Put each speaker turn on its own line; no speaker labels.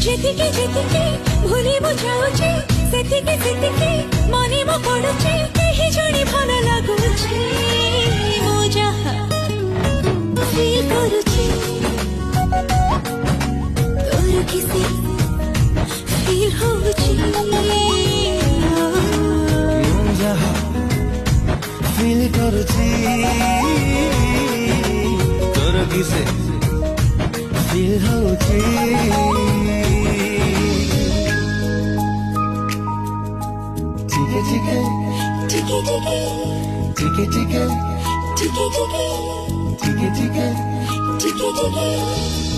ଯେତିକି ଯେତିକି ଭୁଲିବୁ ଯାଉଛି ସେତିକି ସେତିକି ମନେ ମୋ ପଡୁଛି କେହି ଜଣେ ଭଲ ଲାଗୁଛି ମୁଁ ଯାହା ଫିଲ୍ କରୁଛି ତୋର କିଛି ଫିଲ୍ ହଉଛି
ମୁଁ ଯାହା ଫିଲ୍ କରୁଛି ତୋର କିସେ ଫିଲ୍ ହଉଛି ଟିକେ ଟିକେ
ଟିକେ ଟିକେ
ଟିକେ ଟିକେ
ଟିକେ ଟିକେ
ଟିକେ ଟିକେ
ଟିକେ ଟିକେ